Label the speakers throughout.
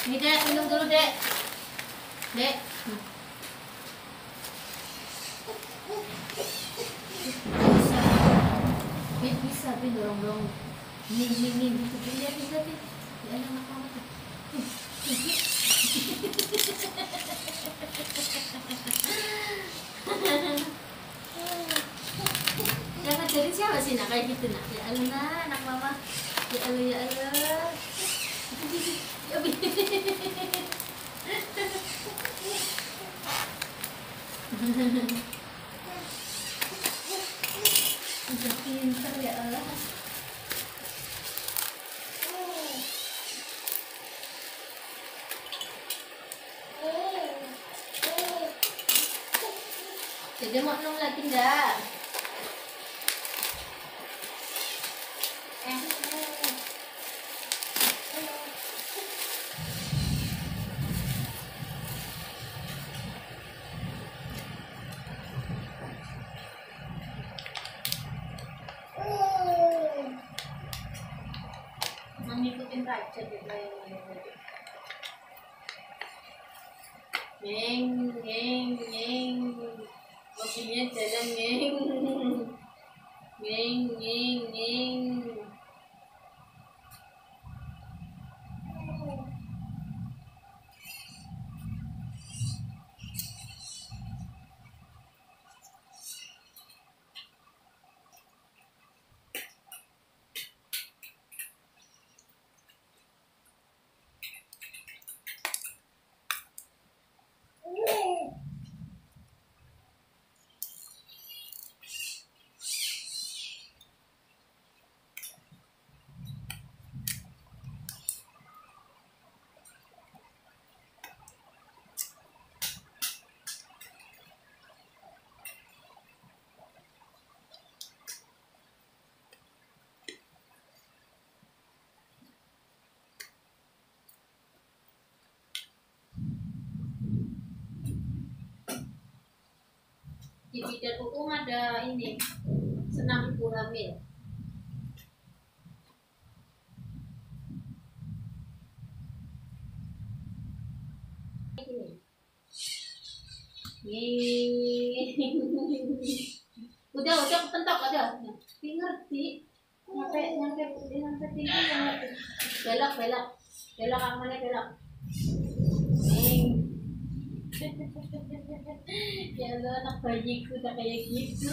Speaker 1: Nih Dek, minum dulu Dek. Dek. Bisa, dorong-dorong. Nih, gitu. Lihat. Ya, anak kamu tuh. Yang ngajarin siapa sih nak kayak gitu nak? Ya Allah nak, anak mama. Ya Allah. Udah pintar ya Allah. Jadi mau minum lagi enggak? Ngikutin raja gitu ya. Ngeng. Kopinya jalan ngeng. Di Bidan Hukum ada ini senam ibu hamil. Udah kepentok ada. Ngerti. Nyampe tinggi yang belok kamarnya belok. Ya Allah, anak bayiku tak kayak gitu.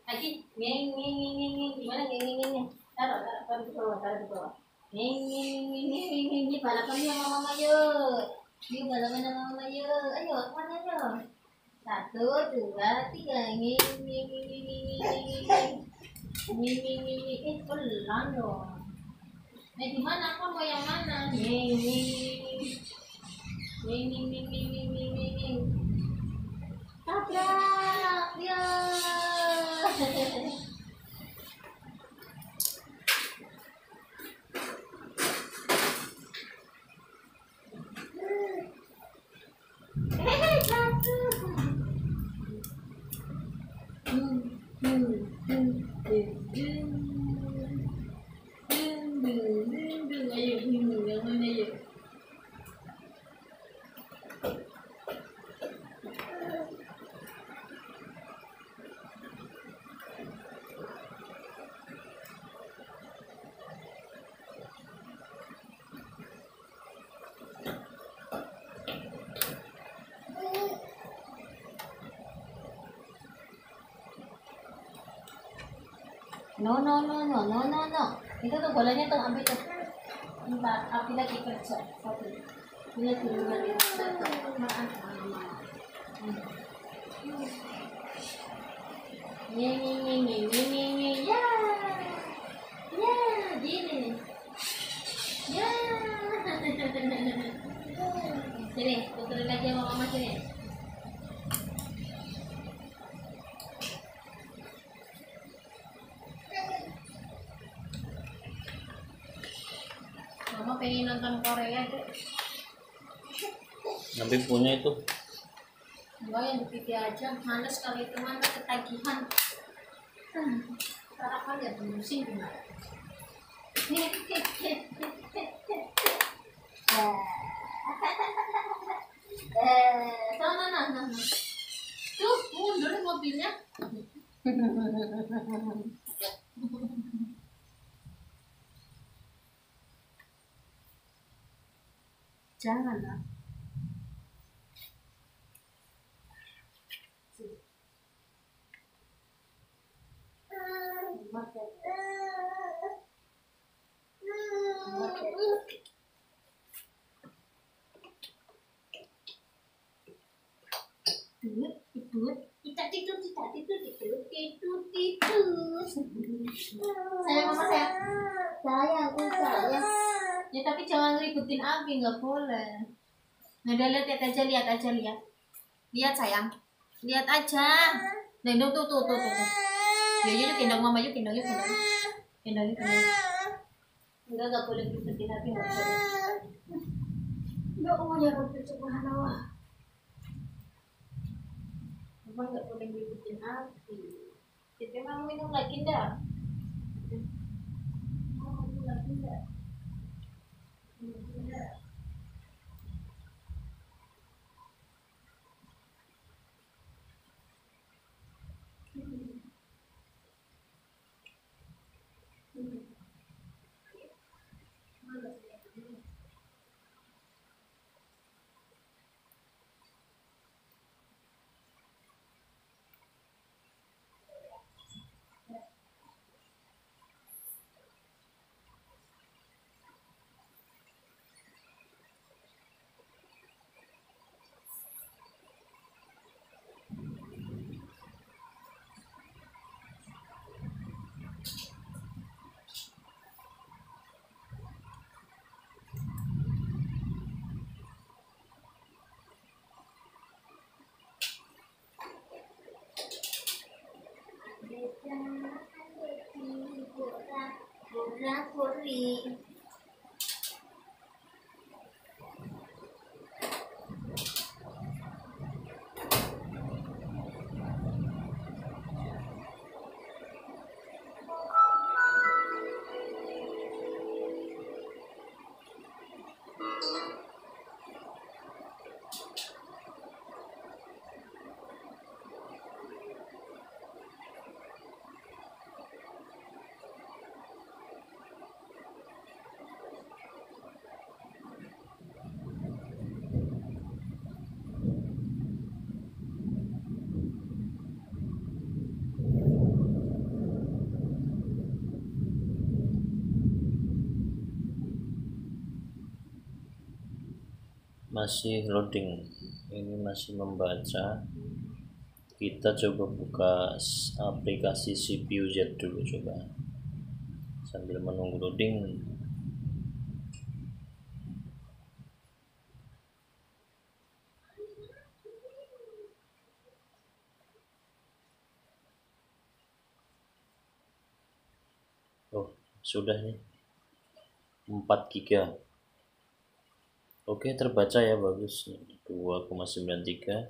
Speaker 1: Lagi, gimana ngeng. Taruh di bawah. Ngeng, balapan sama mama yuk. Yuk balapan sama mama yuk. Ayo, kemana yuk? 1, 2, 3. Ngeng. Pelan dong. Gimana? Kamu mau yang mana? Ngeng. Tabrak, ya. No. Itu tuh bolanya tuh ambil tuh. Bentar, api lagi kerja. Satu. Ini dulu lagi. Ini. Ya, gini. Ya. Sini, puterin lagi sama mama sini. Korea deh.
Speaker 2: Tapi punya itu.
Speaker 1: Enggak, yang di TV aja. Mana sekali itu mana ketagihan. Sarapan ya pusing gimana. Sana. Tuh, mundur mobilnya. Jangan lah. Tidur. Sayang mama sayang. Sayang. Ya tapi jangan ributin Abi, nggak boleh. Nah, udah lihat aja. Lihat sayang. Lihat aja. Nah, tuh. Yuk, gendong mama yuk. Gendong. Enggak boleh ributin Abi, nggak boleh. Ya Allah ya Rabbi subhanallah. Mama nggak boleh ributin Abi. Kita mau minum lagi ndak? Mau minum lagi ndak? Puri.
Speaker 2: Masih loading, ini masih membaca. Kita coba buka aplikasi CPU Z dulu coba sambil menunggu loading. Oh sudah nih 4 GB. Oke terbaca ya, bagus 2,93.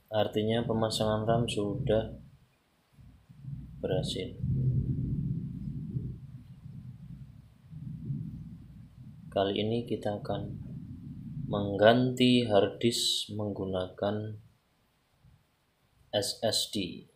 Speaker 2: Artinya pemasangan RAM sudah berhasil. Kali ini kita akan mengganti harddisk menggunakan SSD.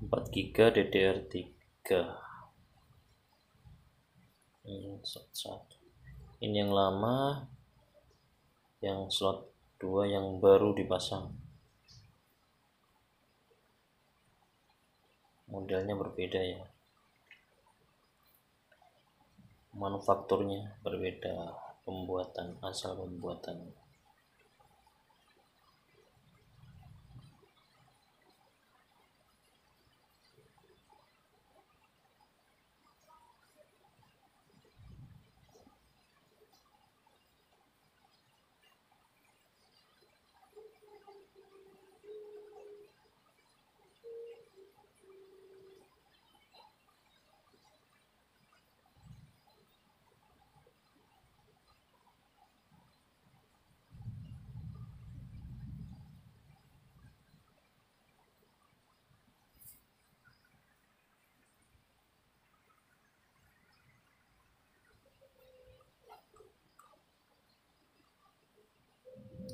Speaker 2: 4 GB DDR3. Ini yang lama, yang slot 2 yang baru dipasang. Modelnya berbeda ya, manufakturnya berbeda, asal pembuatan.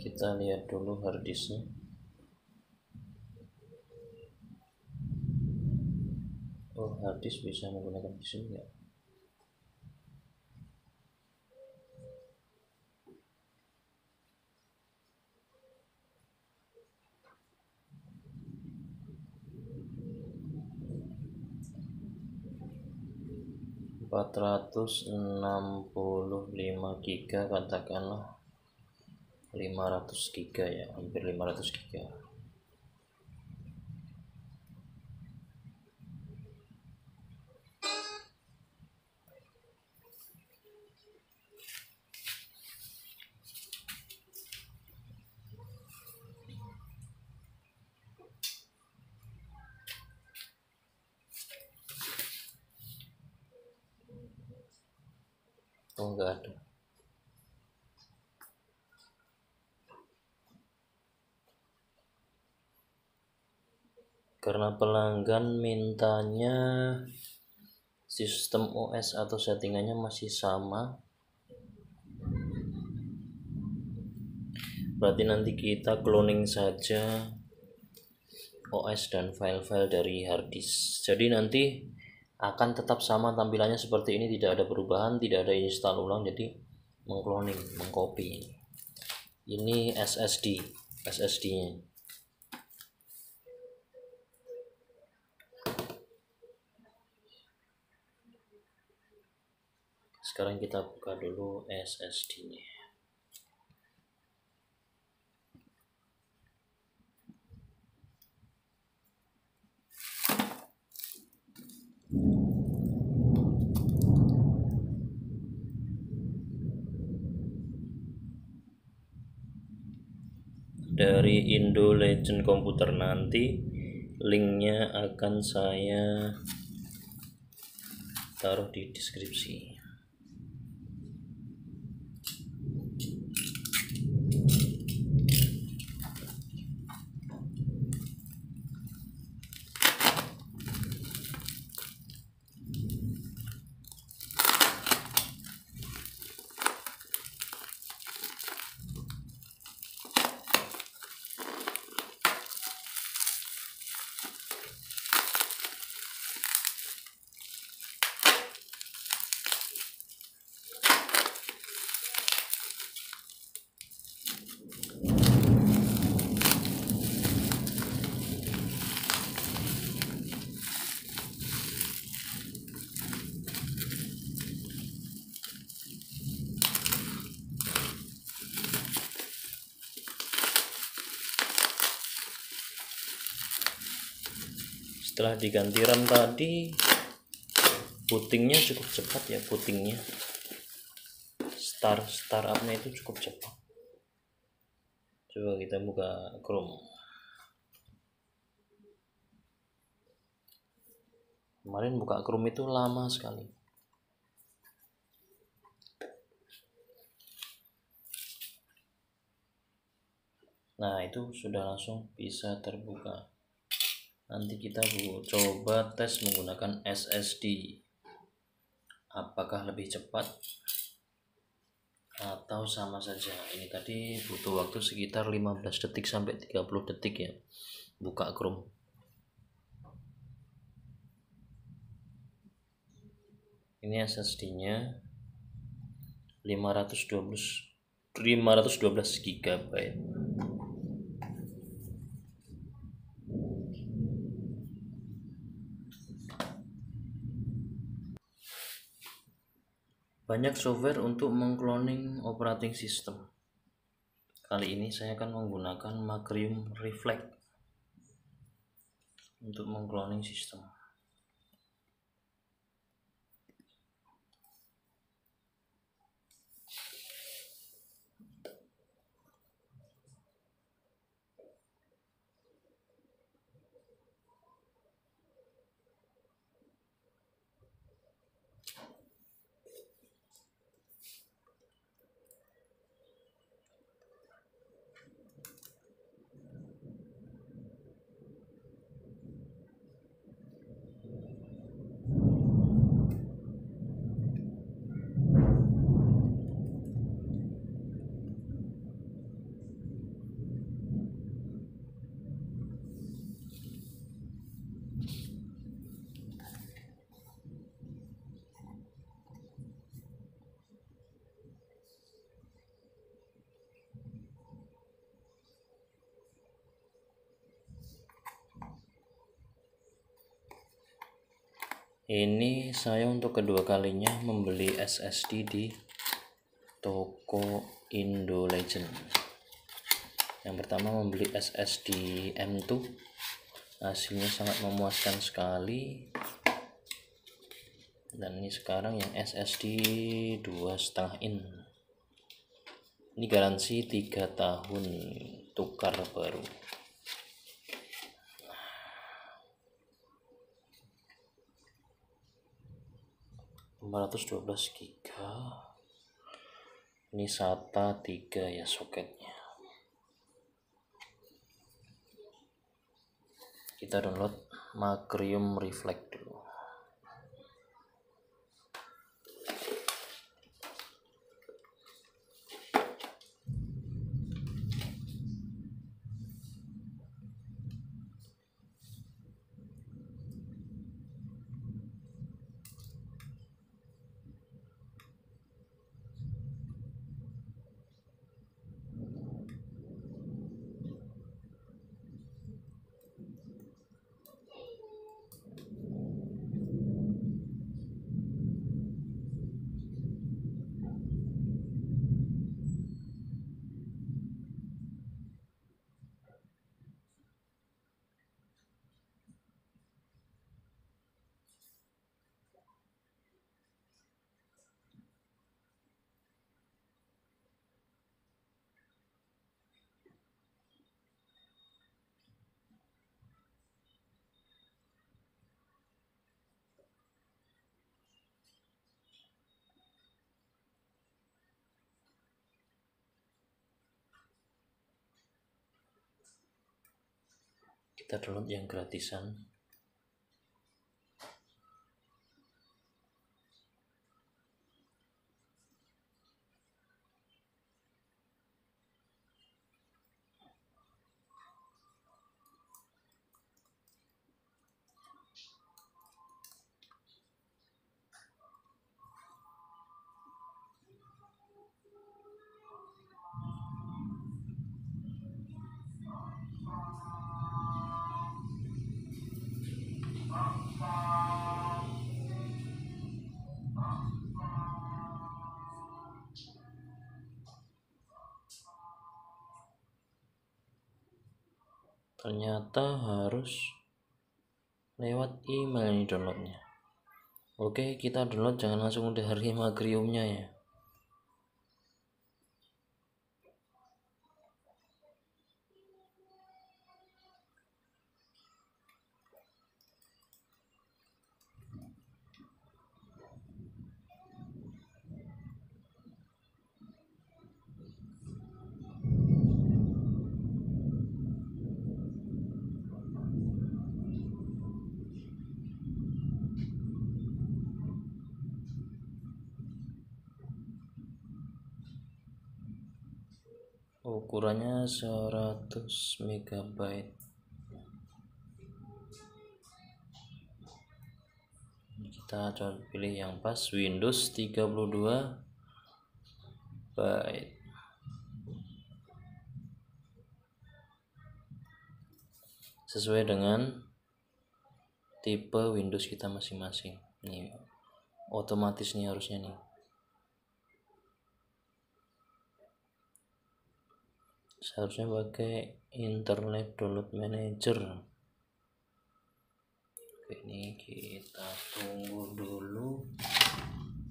Speaker 2: Kita lihat dulu harddisknya. Oh, harddisk bisa menggunakan di sini ya. ...465 GB, katakanlah 500 GB ya, hampir 500 GB. Oh, enggak ada. Karena pelanggan mintanya sistem OS atau settingannya masih sama, berarti nanti kita cloning saja OS dan file-file dari harddisk. Jadi nanti akan tetap sama tampilannya seperti ini, tidak ada perubahan, tidak ada install ulang. Jadi mengcloning, mengcopy. Ini SSD-nya. Sekarang kita buka dulu SSD-nya. Dari Indo Legend Komputer, nanti linknya akan saya taruh di deskripsi. Setelah diganti RAM tadi, bootingnya cukup cepat ya, bootingnya startupnya itu cukup cepat. Coba kita buka Chrome. Kemarin buka Chrome itu lama sekali. Nah, itu sudah langsung bisa terbuka. Nanti kita coba tes menggunakan SSD. Apakah lebih cepat atau sama saja. Ini tadi butuh waktu sekitar 15 detik sampai 30 detik ya buka Chrome. Ini SSD-nya 512 GB. Banyak software untuk mengcloning operating system. Kali ini saya akan menggunakan Macrium Reflect untuk mengcloning sistem. Ini saya untuk kedua kalinya membeli SSD di toko Indo Legend. Yang pertama membeli SSD M2, hasilnya sangat memuaskan sekali. Dan ini sekarang yang SSD 2,5 in. Ini garansi 3 tahun tukar baru. GB. Ini SATA 3 ya soketnya. Kita download Macrium Reflect dulu. Kita download yang gratisan. Ternyata harus lewat email ini downloadnya. Oke, kita download jangan langsung dari Macriumnya ya. Ukurannya 100 MB. Kita Kita coba pilih yang pas, Windows 32 byte. Sesuai dengan tipe Windows kita masing-masing. Nih, otomatis nih harusnya nih. Seharusnya pakai Internet Download Manager. Oke, ini kita tunggu dulu.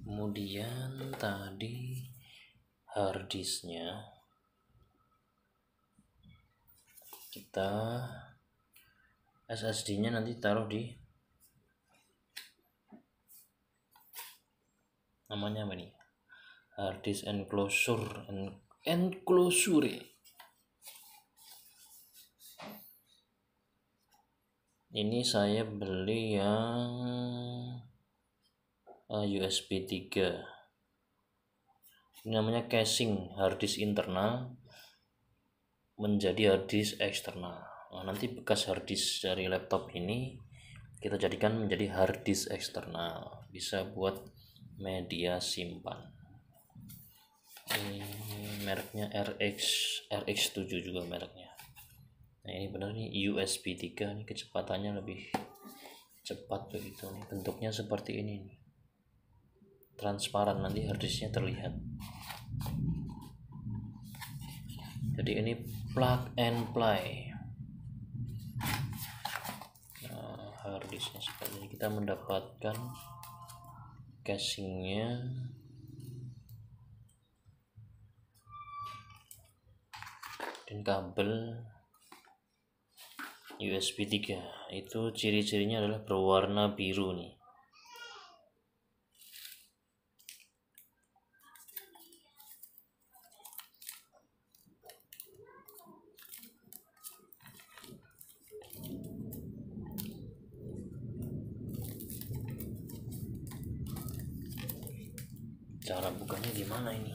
Speaker 2: Kemudian tadi harddisknya kita SSD-nya nanti taruh di namanya apa nih? Harddisk enclosure. Ini saya beli yang USB 3. Ini namanya casing harddisk internal menjadi harddisk eksternal. Nah, nanti bekas harddisk dari laptop ini kita jadikan menjadi harddisk eksternal, bisa buat media simpan. Ini mereknya RX7 juga mereknya. Nah, ini benar nih USB 3 nih, kecepatannya lebih cepat begitu nih. Bentuknya seperti ini nih. Transparan, nanti harddisknya terlihat. Jadi ini plug and play. Nah, harddisknya seperti ini. Kita mendapatkan casingnya. Dan kabel USB 3 itu ciri-cirinya adalah berwarna biru nih. Cara bukanya gimana ini?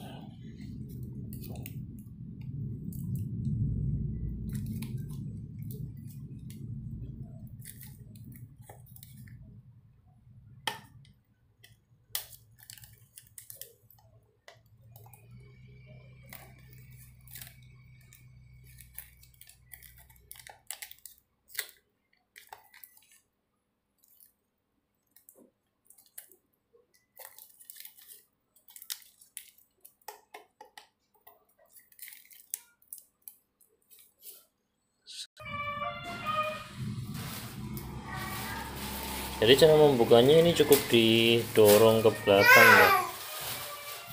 Speaker 2: Jadi cara membukanya ini cukup didorong ke belakang ya,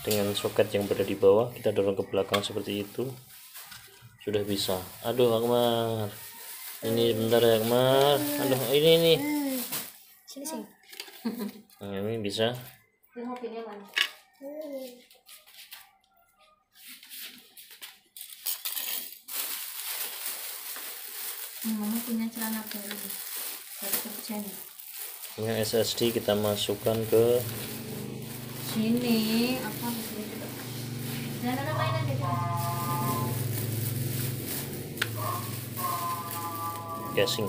Speaker 2: dengan soket yang berada di bawah kita dorong ke belakang seperti itu, sudah bisa. Aduh Akmar, ini bentar ya Akmar. Aduh ini
Speaker 1: Sini.
Speaker 2: nah, ini bisa.
Speaker 1: Mama punya celana baru baru kerja nih.
Speaker 2: Ini SSD kita masukkan ke
Speaker 1: Sini apa gitu. Jangan mainan gitu.
Speaker 2: casing.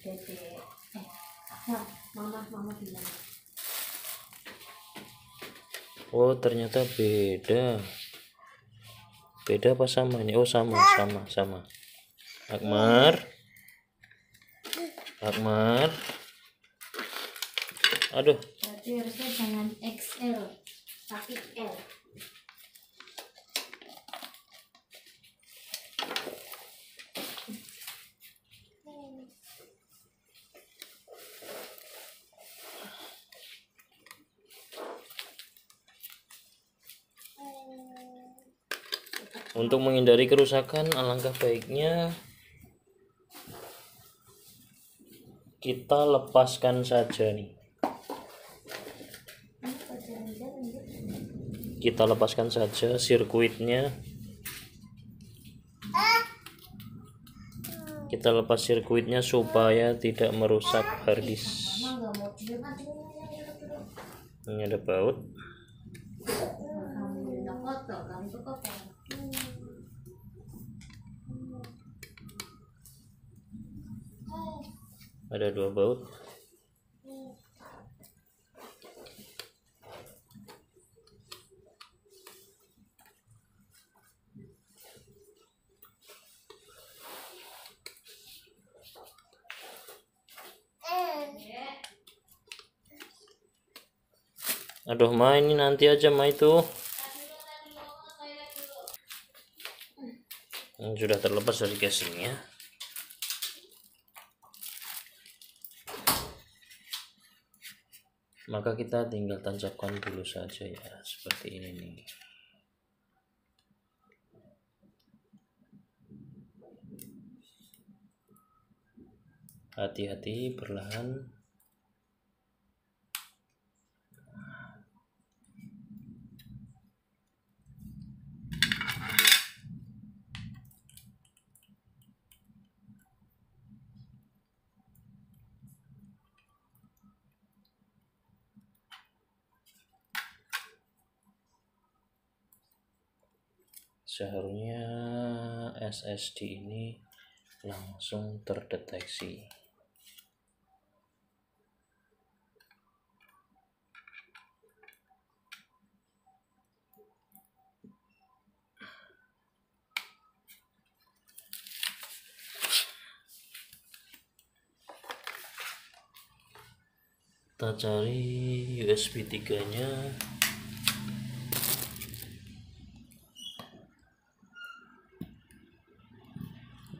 Speaker 1: Dede. Mama bilang.
Speaker 2: Oh ternyata beda apa sama ini? Oh sama. Akmar, aduh.
Speaker 1: Berarti harusnya jangan XL tapi L.
Speaker 2: Untuk menghindari kerusakan, alangkah baiknya kita lepaskan saja nih. Kita lepaskan saja sirkuitnya. Kita lepas sirkuitnya supaya tidak merusak harddisk. Ini ada baut. Ada 2 baut. Aduh Ma, ini nanti aja Ma itu. Sudah terlepas dari casingnya. Maka kita tinggal tancapkan dulu saja ya, seperti ini nih. Hati-hati, perlahan. Seharusnya SSD ini langsung terdeteksi. Kita cari USB 3-nya.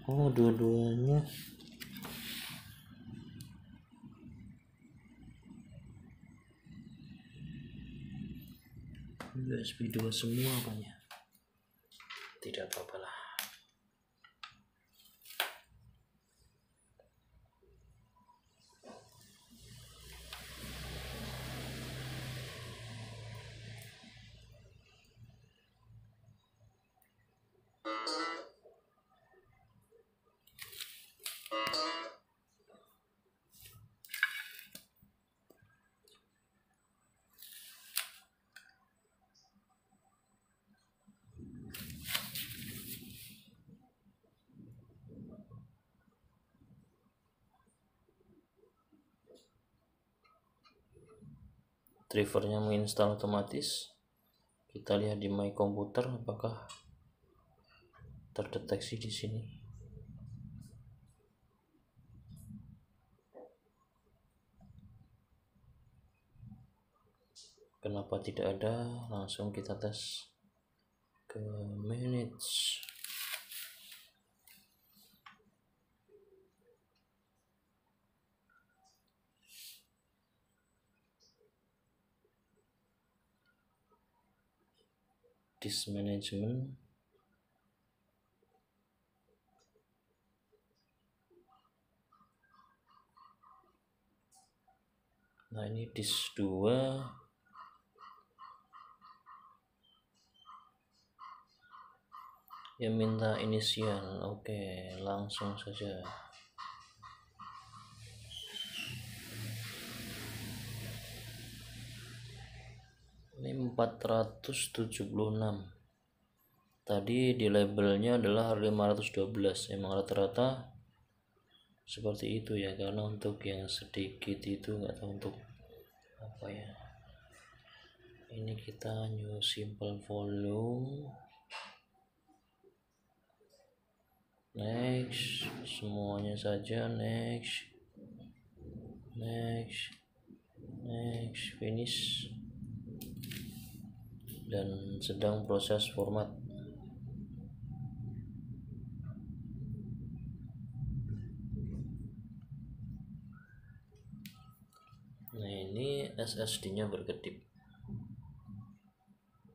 Speaker 2: Oh, dua-duanya. USB 2 semua apanya? Tidak apa-apa lah. Drivernya menginstal otomatis. Kita lihat di My Computer apakah terdeteksi di sini. Kenapa tidak ada? Langsung kita tes ke manage. Disk management. Nah, ini disk 2. Yang minta inisial. Oke, langsung saja. Ini 476. Tadi di labelnya adalah 512. Emang rata-rata seperti itu ya, karena untuk yang sedikit itu nggak tahu untuk apa ya. Ini kita new simple volume. Next, semuanya saja next, finish, dan sedang proses format. Nah, ini SSD-nya berkedip,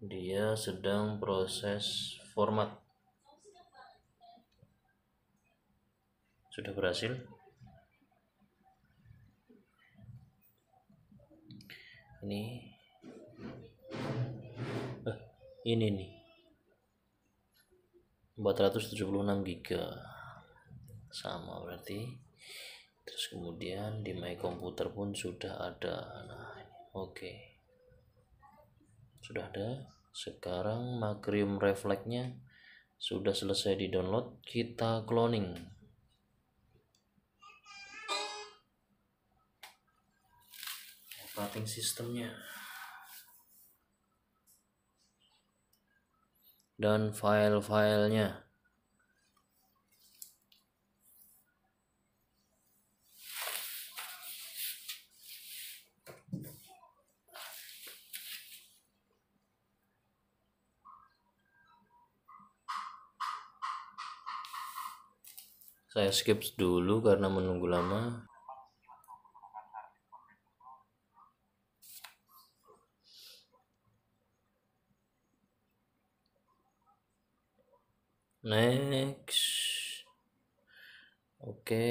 Speaker 2: dia sedang proses format. Sudah berhasil. Ini nih 476 GB sama berarti. Terus kemudian di My Computer pun sudah ada. Nah, oke. Sudah ada. Sekarang Macrium Reflex-nya sudah selesai di download. Kita cloning. operating sistemnya dan file-filenya. Saya skip dulu karena menunggu lama. Next. Oke.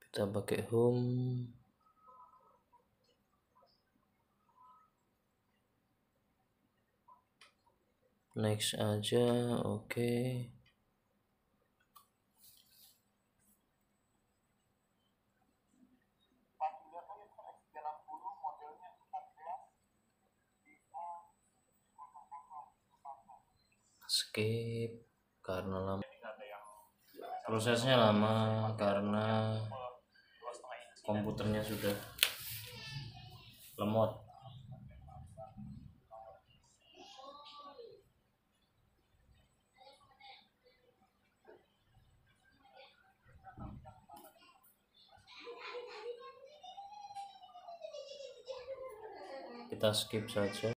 Speaker 2: Kita pakai home. Next aja, oke. Skip karena lama. Prosesnya lama karena komputernya sudah lemot. Kita skip saja.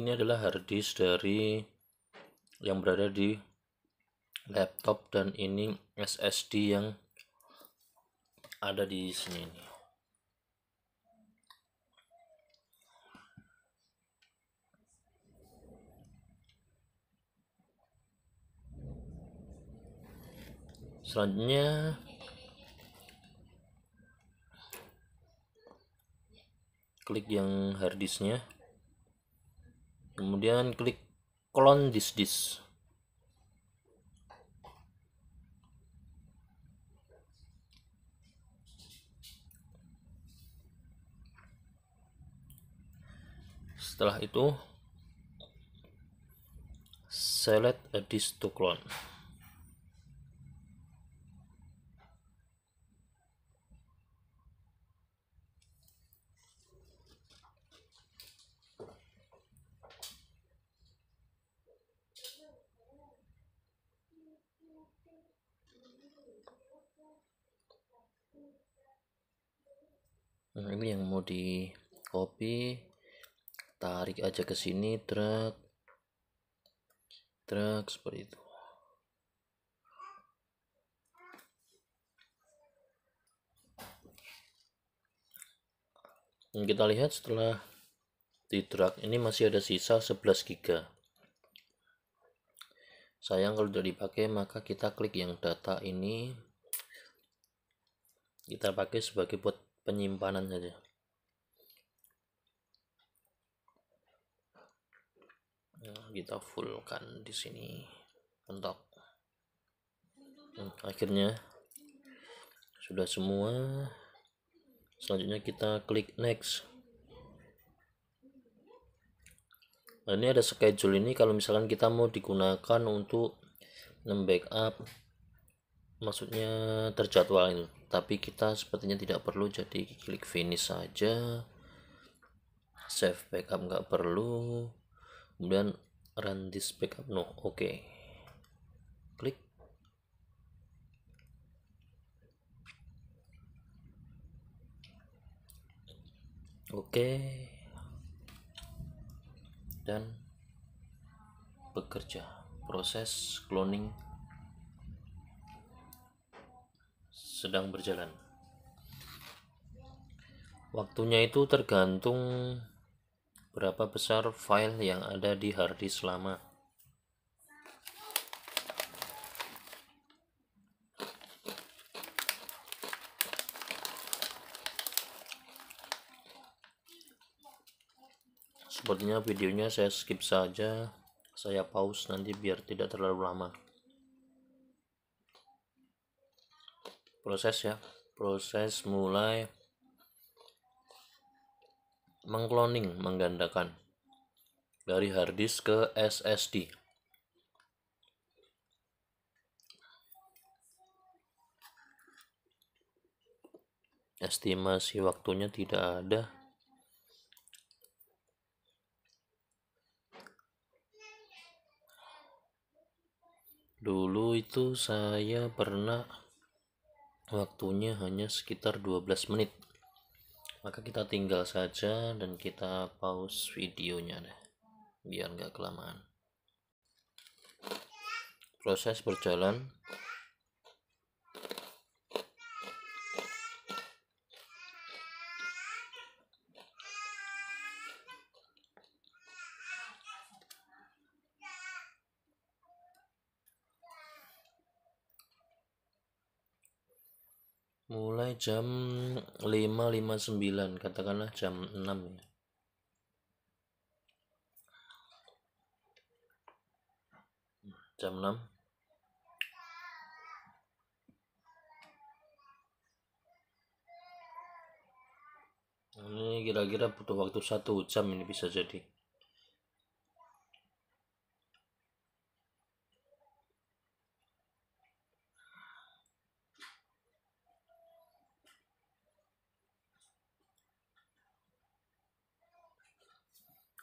Speaker 2: Ini adalah harddisk dari yang berada di laptop dan ini SSD yang ada di sini nih. Selanjutnya klik yang harddisknya, kemudian klik clone this disk. Setelah itu select a disk to clone. Nah, ini yang mau di copy, tarik aja ke sini, drag seperti itu. Dan kita lihat setelah di drag ini masih ada sisa 11 GB. Sayang kalau tidak dipakai, maka kita klik yang data ini, kita pakai sebagai buat penyimpanan saja. Nah, kita fullkan di sini mentok. Akhirnya sudah semua. Selanjutnya kita klik next. Nah, ini ada schedule ini kalau misalkan kita mau digunakan untuk membackup, maksudnya terjadwal itu, tapi kita sepertinya tidak perlu, jadi klik finish saja. Save backup nggak perlu, kemudian run this backup no, oke. Klik. Oke. Dan bekerja. Proses cloning sedang berjalan. Waktunya itu tergantung berapa besar file yang ada di harddisk lama. Sepertinya videonya saya skip saja, saya pause nanti biar tidak terlalu lama. Proses ya, proses mulai mengcloning, menggandakan dari hard disk ke SSD. Estimasi waktunya tidak ada. Dulu itu saya pernah waktunya hanya sekitar 12 menit. Maka kita tinggal saja dan kita pause videonya deh, biar nggak kelamaan. Proses berjalan. Mulai jam 5.59, katakanlah jam 6 ya. Jam 6. Ini kira-kira butuh waktu 1 jam ini bisa jadi.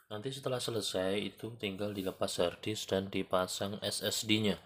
Speaker 2: Nanti setelah selesai itu tinggal dilepas harddisk dan dipasang SSD-nya.